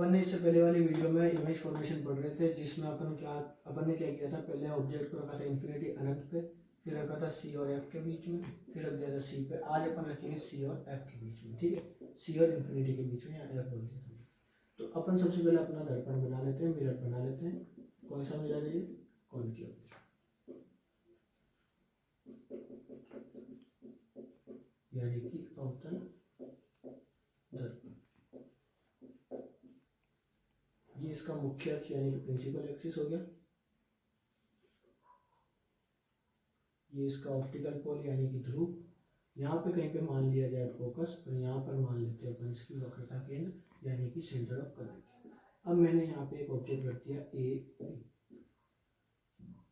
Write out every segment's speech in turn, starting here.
अपन ने इससे पहले वाली वीडियो में इमेज फॉर्मेशन पढ़ रहे थे, जिसमें अपन ने क्या किया था, पहले ऑब्जेक्ट को रखा था इन्फिनिटी अनंत पे, फिर रखा था सी और एफ के बीच में, फिर रख दिया था सी पे। आज अपन रखेंगे सी और एफ के बीच में, ठीक है, सी और इन्फिनिटी के बीच में, या एफ बोल दिया था। तो अपन सबसे पहले अपना दर्पण बना लेते हैं, मिरर बना लेते हैं। कौन सा मिरर है ये? कॉनकेव, यानी कि अवतल दर्पण। ये इसका मुख्य अक्ष यानी कि प्रिंसिपल एक्सिस हो गया। ये इसका ऑप्टिकल पोल यानी कि ध्रुव। यहाँ पे कहीं पे मान लिया जाए फोकस, और यहाँ पर मान लेते हैं अपन इसकी वक्रता केंद्र यानी कि सेंटर ऑफ कर्वेचर। अब मैंने यहाँ पे एक ऑब्जेक्ट रख दिया ए बी।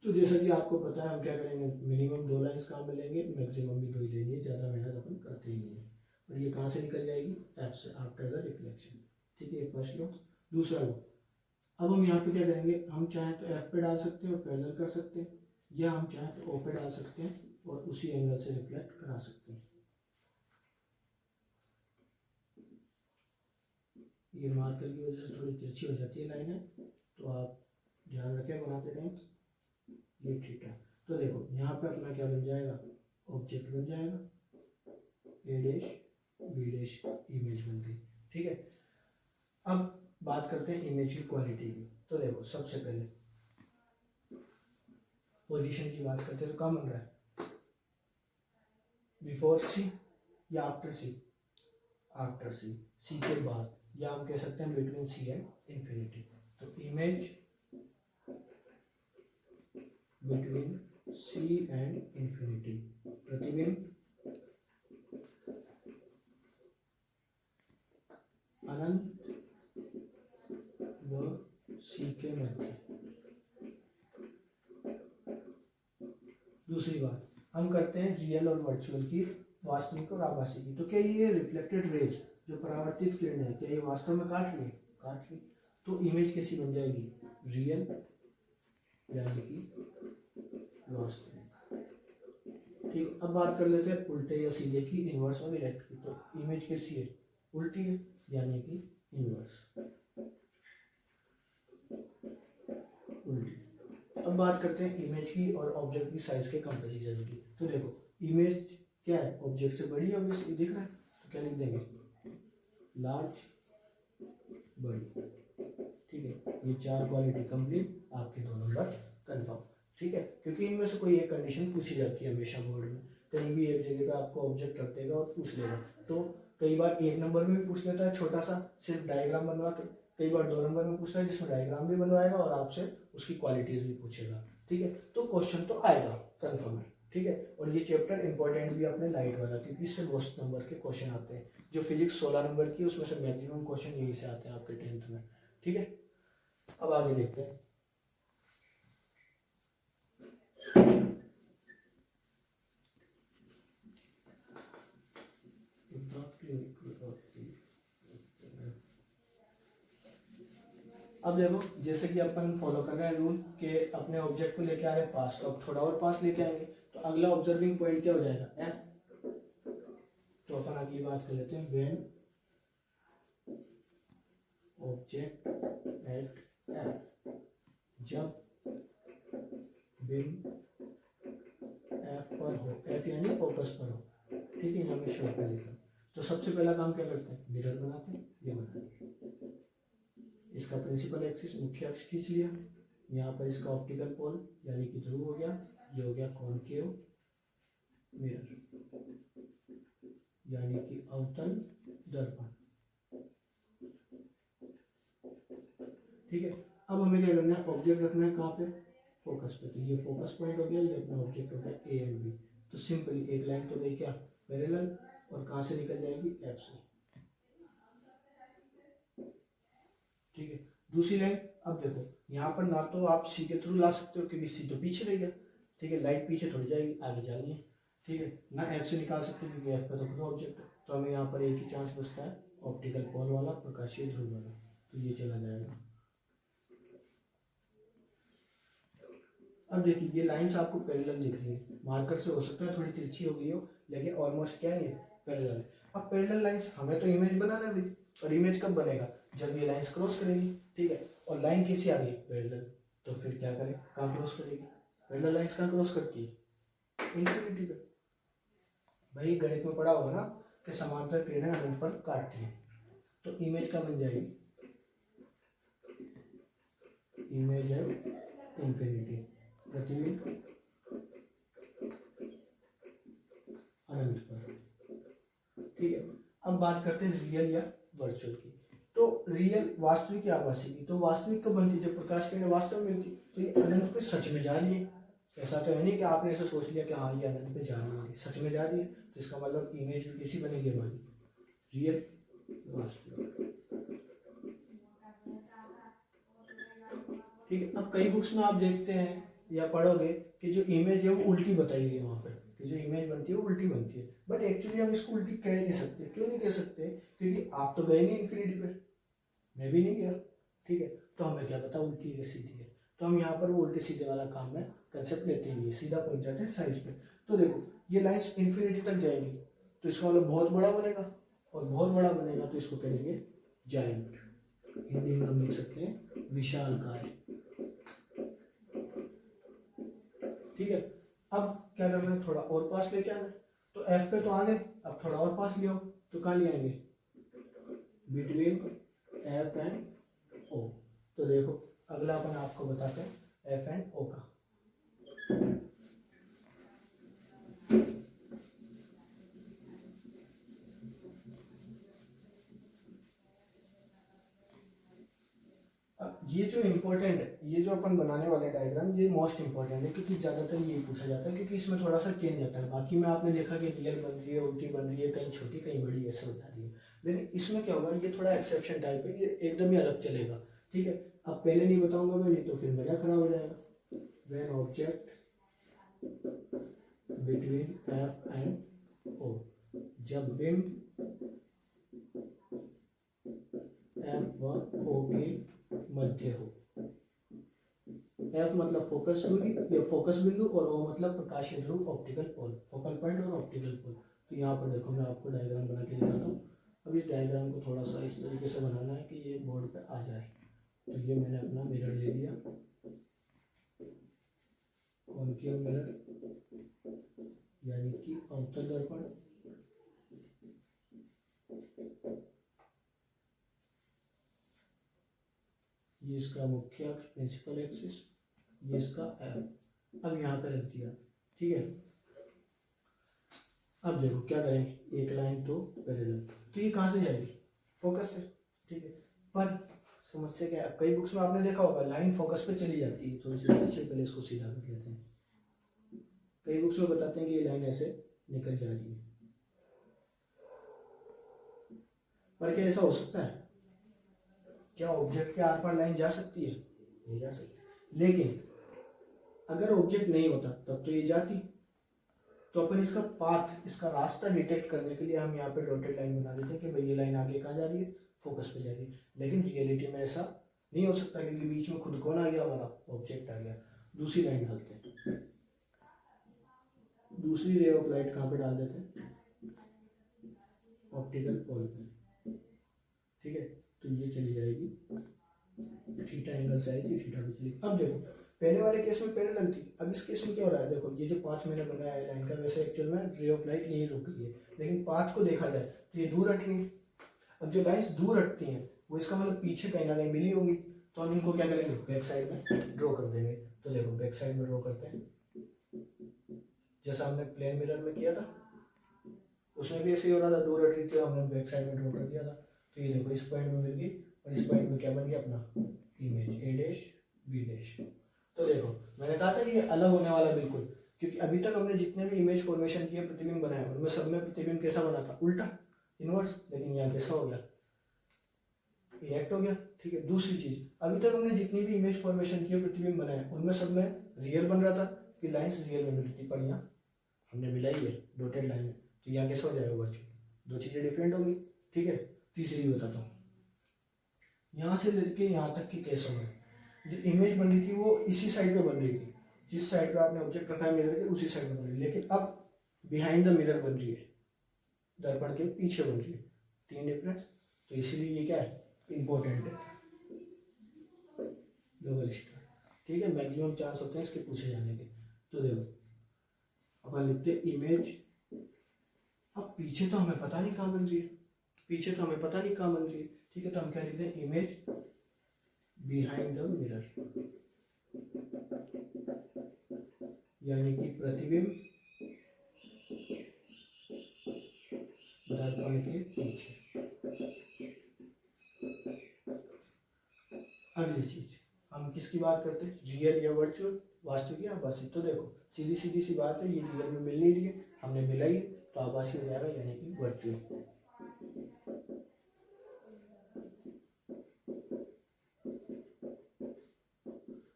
तो जैसा कि आपको पता है हम क्या करेंगे, मिनिमम 2 लाइंस कहाँ मिलेंगे, मैक्सिमम भी 2 ही लेंगे, ज़्यादा मेहनत अपन करते ही नहीं है। और ये कहाँ से निकल जाएगी? एफ से, आफ्टर द रिफ्लेक्शन, ठीक है। फर्स्ट लो। दूसरा लो, अब हम यहाँ पे क्या करेंगे, हम चाहें तो एफ पे डाल सकते हैं और पैरेलल कर सकते हैं, या हम चाहें तो ओ पे डाल सकते हैं और उसी एंगल से रिफ्लेक्ट करा सकते हैं। ये मार्कर की वजह से थोड़ी तिरछी हो जाती है लाइनें, तो आप ध्यान रखें बनाते टाइम। ये थीटा, तो देखो यहाँ पे अपना क्या बन जाएगा, ऑब्जेक्ट बन जाएगा, ए डैश बी डैश इमेज बन गई, ठीक है। अब बात करते हैं इमेज की क्वालिटी की। तो देखो सबसे पहले पोजीशन की बात करते हैं, तो कहाँ बन रहा है, बिफोर सी या आफ्टर सी? आफ्टर सी, सी के बाद, या हम कह सकते हैं बिटवीन सी एंड इन्फिनिटी। तो image between C and infinity, प्रतिबिंब अनंत व सी के मध्य। दूसरी बात, हम करते हैं रियल और वर्चुअल की, वास्तविक और आभासी की। तो क्या ये रिफ्लेक्टेड रेज, जो परावर्तित किरणें हैं, क्या ये वास्तव में काट रही है? काट रही। तो इमेज कैसी बन जाएगी, रियल यानी कि वास्तविक, ठीक। अब बात कर लेते हैं उल्टे या सीधे की, इनवर्स और डायरेक्ट की। तो इमेज कैसी है, उल्टी है, यानी कि इनवर्स, उल्टी। अब बात करते हैं इमेज की और ऑब्जेक्ट की साइज के कंपैरिजन की। तो देखो इमेज क्या है, ऑब्जेक्ट से बड़ी है, ऑब्वियसली दिख रहा है, तो क्या लिख देंगे, लार्ज, बड़ी, ठीक है। ये 4 क्वालिटी कंप्लीट, आपके 2 नंबर कंफर्म, ठीक है। क्योंकि इनमें से कोई एक कंडीशन पूछी जाती है हमेशा बोर्ड में, कहीं भी एक जगह पे आपको ऑब्जेक्ट रख देगा और पूछ लेगा। तो कई बार 1 नंबर में भी पूछ लेता है छोटा सा, सिर्फ डायग्राम बनवा के, कई बार 2 नंबर में पूछता है जिसमें डायग्राम भी बनवाएगा और आपसे उसकी क्वालिटीज भी पूछेगा, ठीक है। तो क्वेश्चन तो आएगा, कंफर्म है, ठीक है। और ये चैप्टर इंपॉर्टेंट भी अपने लाइट वाला, क्योंकि इससे मोस्ट नंबर के क्वेश्चन आते हैं। जो फिजिक्स 16 नंबर की, उसमें से मैक्सिमम क्वेश्चन यही से आते हैं आपके 10th में, ठीक है। अब आगे देखते हैं। अब देखो जैसे कि अपन फॉलो कर रहे हैं रूल के, अपने ऑब्जेक्ट को लेके आ रहे हैं पास, तो अब थोड़ा और पास लेके आएंगे, तो अगला ऑब्जर्विंग पॉइंट क्या हो जाएगा, एफ। तो अपन अगली बात कर लेते हैं, व्हेन ऑब्जेक्ट एट एफ, जब बिंदु एफ पर हो, एफ यानी फोकस पर हो, ठीक है। हमें शॉर्ट में लिखा। तो सबसे पहला काम क्या करते हैं, मिरर बनाते हैं, ये बनाते हैं। इसका प्रिंसिपल एक्सिस, मुख्य अक्ष खींच लिया, यहाँ पर इसका ऑप्टिकल पोल यानी कि ध्रुव हो गया, ये हो गया कॉनकेव मिरर यानी कि अवतल दर्पण, ठीक है। अब हमें क्या करना है, ऑब्जेक्ट रखना है कहाँ पे, फोकस पे। तो ये फोकस पॉइंट हो गया, ये अपना ऑब्जेक्ट हो गया ए एंड बी। तो सिंपली एक लाइन तो गई क्या, पैरेलल, और कहाँ से निकल जाएगी, एफ से, ठीक है। दूसरी लाइन, अब देखो यहाँ पर ना तो आप सी के थ्रू ला सकते हो क्योंकि सी तो पीछे रह गया, ठीक है, लाइट पीछे थोड़ी जाएगी, आगे जानी है, ठीक है। ना एफ से निकाल सकते क्योंकि एफ का तो खुद ऑब्जेक्ट है, तो हमें यहाँ पर एक ही चांस बचता है, ऑप्टिकल पोल वाला, प्रकाशीय ध्रुव वाला, तो ये चला जाएगा। अब देखिए ये लाइंस आपको पैरेलल दिख रही है, मार्कर से हो सकता है थोड़ी तिरछी हो गई हो, लेकिन ऑलमोस्ट क्या है, ये पैरेलल है। अब पैरेलल लाइंस हमें तो इमेज बनाना है भाई, और इमेज कब बनेगा, जब ये लाइंस क्रॉस करेगी, ठीक है, और लाइन किसी आ गई पैरेलल, तो फिर क्या करें, कहाँ क्रॉस करेगी, पैरेलल लाइंस कहाँ क्रॉस करती है, इन्फिनिटी पे। भाई गणित में पढ़ा होगा ना कि समांतर किरणें अनंत पर काटती है, तो इमेज क्या बन जाएगी, इमेज है इन्फिनिटी, प्रतिबिंब अनंत पर, ठीक है। अब बात करते हैं रियल या वर्चुअल की। तो रियल वास्तविक या आभासी की, तो वास्तविक कब बनती है, जब प्रकाश किरणें वास्तव में मिलती, तो ये अनंत पे सच में जा रही है। ऐसा तो है नहीं कि आपने ऐसा सोच लिया कि हाँ ये अनंत पे जा रही है, सच में जा रही है, तो इसका मतलब इमेज भी कैसी बनेगी हमारी, रियल, वास्तविक, ठीक है। अब कई बुक्स में आप देखते हैं या पढ़ोगे कि जो इमेज है वो उल्टी बताई गई है वहाँ पर, कि जो इमेज बनती है वो उल्टी बनती है, बट एक्चुअली हम इसको उल्टी कह नहीं सकते। क्यों नहीं कह सकते, क्योंकि आप तो गए नहीं इन्फिनिटी पे, मैं भी नहीं गया, ठीक है, तो हमें क्या पता उल्टी है सीधी है, तो हम यहाँ पर वो उल्टे सीधे वाला काम में कंसेप्ट लेते ही नहीं, सीधा पहुँच जाते हैं साइज पे। तो देखो ये लाइन्स इन्फिनिटी तक जाएंगी, तो इसका मतलब बहुत बड़ा बनेगा, और बहुत बड़ा बनेगा तो इसको कहेंगे जायंट, हिंदी में हम लिख सकते हैं विशालकाय, ठीक है। अब क्या करना है, थोड़ा और पास लेके आना है, तो एफ पे तो आ गए, अब थोड़ा और पास ले आओ, तो कहाँ ले आएंगे, बिटवीन एफ एंड ओ। तो देखो अगला अपन आपको बताते हैं एफ एंड ओ का। अब ये जो इम्पोर्टेंट है, ये जो अपन बनाने वाले डायग्राम, ये मोस्ट इंपॉर्टेंट है, क्योंकि ज़्यादातर यही पूछा जाता है, क्योंकि इसमें थोड़ा सा चेंज आता है। बाकी में आपने देखा कि रियल बन रही है, उल्टी बन रही है, कहीं छोटी कहीं बड़ी, ऐसे बता रही है, लेकिन इसमें क्या होगा, ये थोड़ा एक्सेप्शन टाइप है, ये एकदम ही अलग चलेगा, ठीक है। अब पहले नहीं बताऊंगा मैं, नहीं तो फिर मजा खराब हो जाएगा। When object between F and O, जब बिंब एफ व ओ के मध्य हो, एफ मतलब फोकस बिंदु, फोकस बिंदु, और ओ मतलब प्रकाशीय ध्रुव, ऑप्टिकल पोल, फोकल पॉइंट और ऑप्टिकल पोल। तो यहाँ पर देखो मैं आपको डायग्राम बना के दिखाता हूँ। अब इस डायग्राम को थोड़ा सा इस तरीके से बनाना है कि ये बोर्ड पे आ जाए। तो ये मैंने अपना मिरर ले लिया, कॉन्केव मिरर यानी कि अवतल दर्पण, ये इसका मुख्य अक्ष प्रिंसिपल एक्सिस, ये इसका एफ। अब यहाँ पे रख दिया, ठीक है। अब देखो क्या करें, एक लाइन तो पैरेलल, तो ये कहाँ से जाएगी, फोकस से, ठीक है। पर समस्या क्या है, कई बुक्स में आपने देखा होगा लाइन फोकस पे चली जाती है, तो इसलिए पहले इसको सीधा कर लेते हैं। कई बुक्स में बताते हैं कि ये लाइन ऐसे निकल जा रही है, पर क्या ऐसा हो सकता है, क्या ऑब्जेक्ट के आर पार लाइन जा सकती है, नहीं जा सकती। लेकिन अगर ऑब्जेक्ट नहीं होता तब तो ये जाती, तो अपन इसका पाथ, इसका रास्ता डिटेक्ट करने के लिए हम यहाँ पे डॉटेड लाइन बना देते हैं कि भाई ये लाइन आगे कहाँ जा रही है, फोकस पे जा रही है। लेकिन रियलिटी में ऐसा नहीं हो सकता, क्योंकि बीच में खुद कौन आ गया, हमारा ऑब्जेक्ट आ गया। दूसरी लाइन डालते हैं, दूसरी रे ऑफ लाइट कहाँ पे डाल देते हैं, ऑप्टिकल पोल पे, ठीक है। तो ये चली जाएगी, थीटा एंगल से आएगी, थीटा पे चली। अब देखो पहले वाले केस में पैरेलल थी, अब इस केस में क्या हो रहा है, देखो ये जो पाथ मैंने बनाया है लाइन का, वैसे एक्चुअल में रे ऑफ लाइट यही रुक गई है, लेकिन पाथ को देखा जाए तो ये दूर हट रही है। अब जो लाइन्स दूर हटती हैं वो इसका मतलब पीछे कहीं ना कहीं मिली होगी, तो हम इनको क्या करेंगे, बैक साइड में ड्रॉ कर देंगे। तो देखो बैक साइड में ड्रॉ करते हैं, जैसा हमने प्लेन मिरर में किया था उसमें भी ऐसे ही हो रहा था, दूर हट रही थी, हमने बैक साइड में ड्रॉ कर दिया था। तो ये देखो इस पॉइंट में मिल गई, और इस पॉइंट में क्या बन गया अपना image A dash B dash. तो देखो मैंने कहा था ये अलग होने वाला बिल्कुल, क्योंकि अभी तक हमने जितने भी इमेज फॉर्मेशन किए, प्रतिबिंब बनाए, उनमें सब में प्रतिबिंब कैसा बना था, उल्टा, इनवर्स। लेकिन यहाँ कैसा हो गया, इरेक्ट हो गया, ठीक है। दूसरी चीज, अभी तक हमने जितनी भी इमेज फॉर्मेशन किए, प्रतिबिंब बनाए, उनमें सब में रियल बन रहा था कि लाइन्स रियल में मिलती, पर यहाँ हमने मिलाई है डॉटेड लाइन, तो यहाँ कैसा हो जाएगा वर्चुअल, दो चीज़ें डिफरेंट हो गई, ठीक है। तीसरी बताता हूँ, यहाँ से लेके यहाँ तक की केस में जो इमेज बन रही थी वो इसी साइड पे बन रही थी, जिस साइड पे आपने ऑब्जेक्ट रखा है मिरर के, उसी साइड पे बन रही है। लेकिन अब बिहाइंड द मिरर बन रही है, दर्पण के पीछे बन रही है, तीन डिफरेंस। तो इसीलिए ये क्या है, इंपॉर्टेंट है, डबल स्टार। ठीक है, मैक्सिमम चांस होते हैं इसके पूछे जाने के। तो देखो अपन लिखते हैं इमेज। अब पीछे तो हमें पता नहीं कहाँ बन रही है, पीछे तो हमें पता नहीं कहाँ बन रही है। ठीक है, तो हम क्या लिखते हैं, इमेज बिहाइंड द मिरर, यानी कि प्रतिबिंब दर्पण के पीछे। अगली चीज हम किसकी बात करते हैं, रियल या वर्चुअल, वास्तविक या आभासी। तो देखो सीधी सीधी सी बात है, ये रियल में मिल नहीं रही है, हमने मिलाई तो आभासी हो जाएगा, यानी कि वर्चुअल।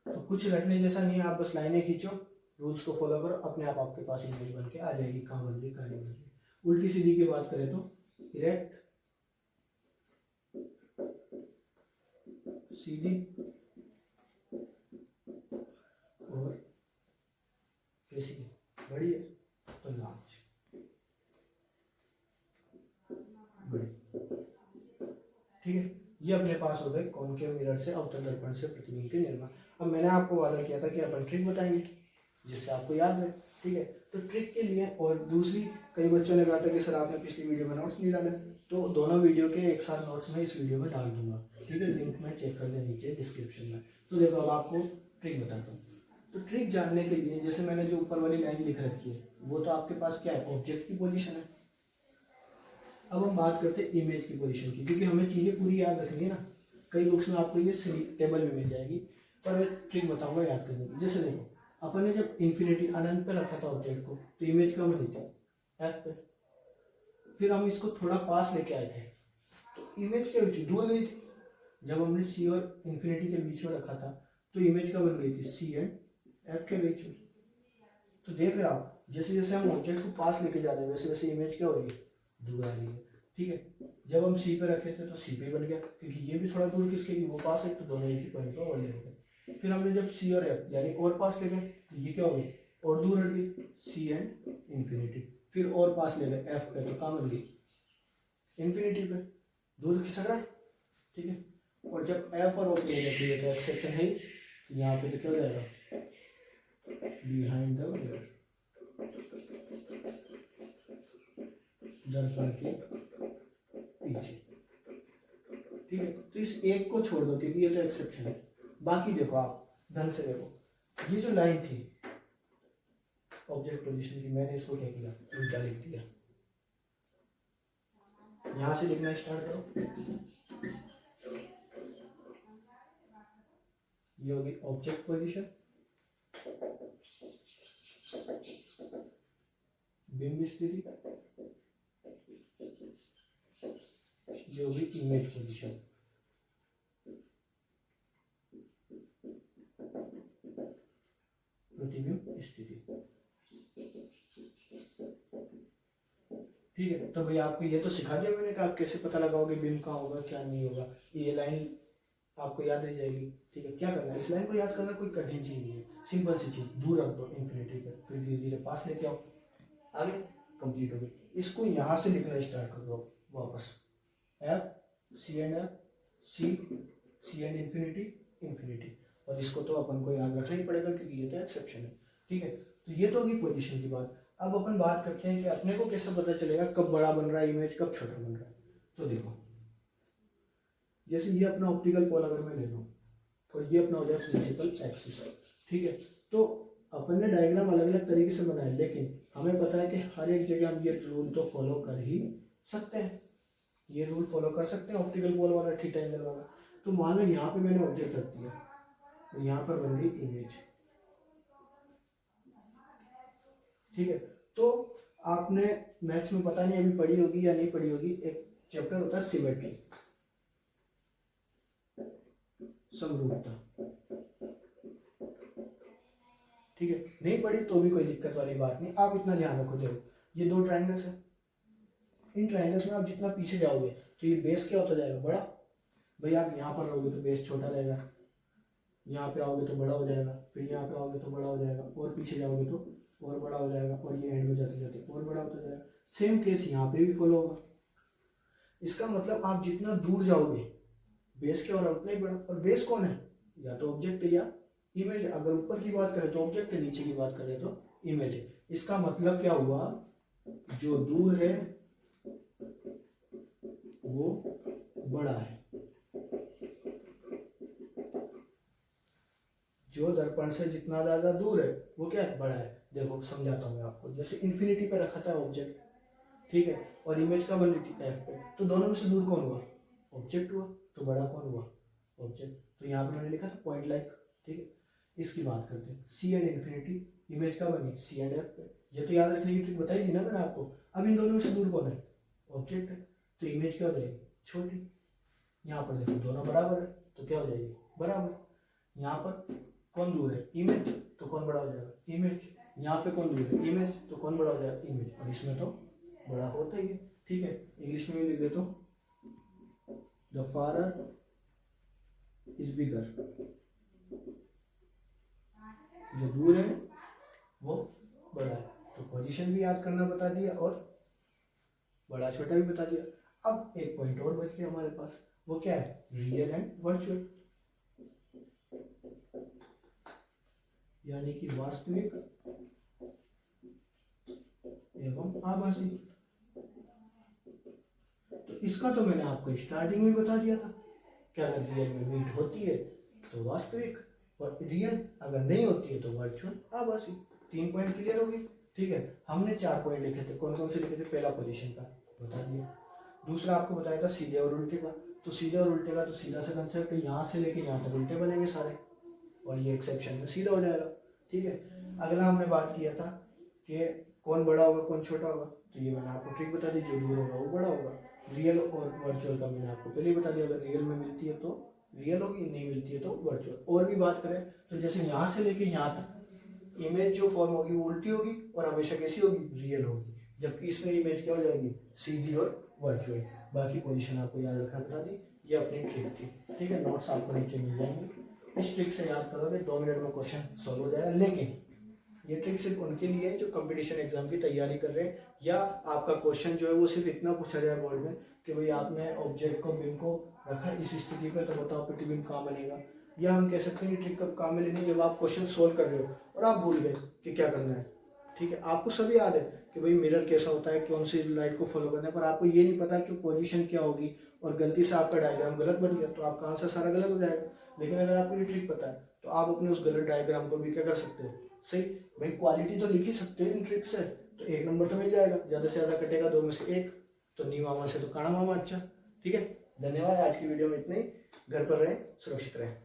तो कुछ रटने जैसा नहीं है, आप बस लाइनें खींचो, रूल्स को फॉलो करो, अपने आप आपके पास इमेज बन के आ जाएगी, कहाँ बन रही कहाँ नहीं बन रही। उल्टी सीधी की बात करें तो इरेक्ट, सीधी और कैसी, बड़ी है तो लार्ज, बड़ी। ठीक है, ये अपने पास हो गए कॉनकेव मिरर से, अवतल दर्पण से प्रतिबिंब के निर्माण। अब मैंने आपको वादा किया था कि अपन ट्रिक बताएंगे जिससे आपको याद रहे। ठीक है, तो ट्रिक के लिए, और दूसरी, कई बच्चों ने कहा था कि सर आपने पिछली वीडियो में नोट्स नहीं डाले, तो दोनों वीडियो के एक साथ नोट्स में इस वीडियो में डाल दूंगा। ठीक है, लिंक में चेक कर लें नीचे डिस्क्रिप्शन में। तो देखो अब आपको ट्रिक बताता हूँ। तो ट्रिक जानने के लिए, जैसे मैंने जो ऊपर वाली लाइन लिख रखी है, वो तो आपके पास क्या है, ऑब्जेक्ट की पोजीशन है। अब हम बात करते हैं इमेज की पोजीशन की, क्योंकि हमें चीज़ें पूरी याद रखनी है ना। कई बुक्स में आपको ये टेबल में मिल जाएगी, पर मैं ट्रिक बताऊंगा याद करने की। जैसे देखो अपन ने जब इन्फिनिटी अनंत पे रखा था ऑब्जेक्ट को, तो इमेज कहाँ बनी थी, एफ पे। फिर हम इसको थोड़ा पास लेके आए थे, तो इमेज क्या हुई थी, दूर गई थी। जब हमने सी और इन्फिनिटी के बीच में रखा था, तो इमेज क्या बन गई थी, सी एंड एफ के बीच में। तो देख रहे हो आप, जैसे जैसे हम ऑब्जेक्ट को पास लेके जा रहे हैं, वैसे वैसे इमेज क्या हो रही है, दूर आ रही है। ठीक है, जब हम सी पे रखे थे तो सी पे बन गया, क्योंकि ये भी थोड़ा दूर किसके लिए, वो पास है, तो दोनों एक ही पॉइंट पर ओवरलैप हो गए। फिर हमने जब सी और एफ यानी और पास ले गए, तो ये क्या हो गई, और दूर हट गई, सी एंड इन्फिनिटी। फिर और पास ले गए एफ पे, तो कहाँ बन गई, इन्फिनिटी पे, दूर खिसक रहा है। ठीक है, और जब एफ और ओ ले लेते हैं तो एक्सेप्शन है ही, तो यहाँ पे तो क्या हो जाएगा, बिहाइंड द मिरर, दर्पण के पीछे। ठीक है, तो इस एक को छोड़ दो क्योंकि ये तो एक्सेप्शन है। बाकी देखो आप ढंग से देखो, ये जो लाइन थी ऑब्जेक्ट पोजीशन की, मैंने इसको क्या किया, उल्टा लिख दिया। यहां से लिखना स्टार्ट करो, ये होगी ऑब्जेक्ट पोजीशन, बिंब स्थिति, ये होगी इमेज पोजीशन, प्रतिबिंब स्थिति। ठीक है, तो भैया आपको ये तो सिखा दिया मैंने कि आप कैसे पता लगाओगे बिंब कहाँ होगा क्या नहीं होगा, ये लाइन आपको याद रह जाएगी। ठीक है, क्या करना है, इस लाइन को याद करना कोई कठिन चीज नहीं है, सिंपल सी चीज, दूर रख दो इन्फिनिटी पे, फिर धीरे धीरे पास लेके आओ, आगे कंप्लीट हो गई। इसको यहाँ से लिखना स्टार्ट कर दो वापस, F C and F, C and infinity infinity, और इसको तो अपन को याद रखना ही पड़ेगा क्योंकि ये तो एक्सेप्शन है। ठीक है, तो ये तो होगी पोजीशन की बात। अब अपन बात करते हैं कि अपने को कैसे पता चलेगा कब बड़ा बन रहा है इमेज, कब छोटा बन रहा है। तो देखो जैसे ये अपना ऑप्टिकल पोल अगर मैं ले लूँ और ये अपना हो जाए प्रिंसिपल एक्सिस। ठीक है, तो अपन ने डायग्राम अलग अलग तरीके से बनाया, लेकिन हमें पता है कि हर एक जगह हम ये रूल तो फॉलो कर ही सकते हैं, ये रूल फॉलो कर सकते हैं ऑप्टिकल पोल वाला, थीटा एंगल वाला। तो मान लो यहाँ पे मैंने ऑब्जेक्ट रख दिया, तो यहाँ पर बन गई इमेज। ठीक है, तो आपने मैथ्स में पता नहीं अभी पढ़ी होगी या नहीं पढ़ी होगी, एक चैप्टर होता है सिमेट्री, समरूपता। ठीक है, नहीं पढ़ी तो भी कोई दिक्कत वाली बात नहीं, आप इतना ध्यान रखो। देखो ये दो ट्राइंगल्स है, इन ट्राइंगल्स में आप जितना पीछे जाओगे तो ये बेस क्या होता जाएगा, बड़ा। भाई आप यहाँ पर रहोगे तो बेस छोटा रहेगा, यहाँ पे आओगे तो बड़ा हो जाएगा, फिर यहाँ पे आओगे तो बड़ा हो जाएगा, और पीछे जाओगे तो और बड़ा हो जाएगा, और ये एंड में जाते जाते और बड़ा होता जाएगा। सेम केस यहाँ पे भी फॉलो होगा। इसका मतलब आप जितना दूर जाओगे बेस क्या हो रहा है उतना ही बड़ा, और बेस कौन है, या तो ऑब्जेक्ट है या इमेज है। अगर ऊपर की बात करें तो ऑब्जेक्ट है, नीचे की बात करें तो इमेज है। इसका मतलब क्या हुआ, जो दूर है वो बड़ा है, जो दर्पण से जितना ज्यादा दूर है वो क्या है, बड़ा है। देखो समझाता हूँ मैं आपको, जैसे इन्फिनिटी पे रखा था ऑब्जेक्ट, ठीक है, और इमेज का बन रही थी एफ पे, तो दोनों में से दूर कौन हुआ, ऑब्जेक्ट हुआ, तो बड़ा कौन हुआ, ऑब्जेक्ट। तो यहाँ पे मैंने लिखा था पॉइंट लाइक, ठीक है। इसकी बात करते हैं, सी एंड इन्फिनिटी, इमेज का बनी सी एंड एफ पे, ये तो याद रखने की ट्रिक बताई थी ना मैंने आपको। अब इन दोनों में से दूर कौन है, ऑब्जेक्ट है, तो इमेज क्या हो जाएगी, छोटी। यहाँ पर देखो दोनों बराबर है, तो क्या हो जाएगी, बराबर। यहाँ पर कौन दूर है, इमेज, तो कौन बड़ा हो जाएगा, इमेज। यहाँ पे कौन दूर है, इमेज, तो कौन बड़ा हो जाएगा, इमेज। और इसमें तो बड़ा होता ही है, ठीक है। इंग्लिश में भी लिख देता हूँ, द फारर इज बिगर, जो दूर है वो बड़ा है। तो पोजीशन भी याद करना बता दिया और बड़ा छोटा भी बता दिया। अब एक पॉइंट और बच गया हमारे पास, वो क्या है, रियल एंड वर्चुअल, यानी कि वास्तविक एवं आभासी। तो इसका तो मैंने आपको स्टार्टिंग में बता दिया था कि अगर रियल में मीट होती है तो वास्तविक, और रियल अगर नहीं होती है तो वर्चुअल आभासी। 3 पॉइंट क्लियर हो गए, ठीक है। हमने 4 पॉइंट लिखे थे, कौन कौन से लिखे थे, पहला पोजीशन का बता दिया, दूसरा आपको बताया था सीधे और उल्टे का, तो सीधे और उल्टे का तो सीधा सा कंसेप्ट है, यहाँ से लेके यहाँ तक उल्टे बनेंगे सारे, और ये एक सेक्शन में सीधा हो जाएगा, ठीक है। अगला हमने बात किया था कि कौन बड़ा होगा कौन छोटा होगा, तो ये मैंने आपको ट्रिक बता दी, जो दूर होगा वो बड़ा होगा। रियल और वर्चुअल का मैंने आपको पहले ही बता दिया, अगर रियल में मिलती है तो रियल होगी, नहीं मिलती है तो वर्चुअल। और भी बात करें तो जैसे यहाँ से लेके यहाँ तक इमेज जो फॉर्म होगी वो उल्टी होगी और हमेशा कैसी होगी, रियल होगी, जबकि इसमें इमेज क्या हो जाएगी, सीधी और वर्चुअल। बाकी पोजीशन आपको याद रखना बता दी, ये अपनी ट्रिक थी, ठीक है। नोट्स आपको नीचे मिल जाएंगे, इस ट्रिक से याद करोगे 2 मिनट में क्वेश्चन सॉल्व हो जाएगा। लेकिन ये ट्रिक सिर्फ उनके लिए है जो कंपटीशन एग्जाम की तैयारी कर रहे हैं, या आपका क्वेश्चन जो है वो सिर्फ इतना पूछा जाए बोर्ड में कि भाई आपने ऑब्जेक्ट को बिंब को रखा इस स्थिति पर, तो बताओ प्रतिबिंब कहाँ बनेगा। या हम कह सकते हैं कि ट्रिक कब काम में लेनी, जब आप क्वेश्चन सोल्व कर रहे हो और आप भूल गए कि क्या करना है, ठीक है। आपको सब याद है कि भाई मिरर कैसा होता है, कौन सी लाइट को फॉलो करना है, पर आपको ये नहीं पता कि पोजीशन क्या होगी, और गलती से आपका डायग्राम गलत बन गया तो आपका आंसर सारा गलत हो जाएगा। लेकिन अगर आपको ये ट्रिक पता है तो आप अपने उस गलत डायग्राम को भी क्या कर सकते हो, सही भाई क्वालिटी तो लिख ही सकते हो इन ट्रिक से, तो 1 नंबर तो मिल जाएगा, ज़्यादा से ज़्यादा कटेगा 2 में से 1, तो नी मामा से तो काना मामा अच्छा, ठीक है। धन्यवाद, आज की वीडियो में इतना ही। घर पर रहें, सुरक्षित रहें।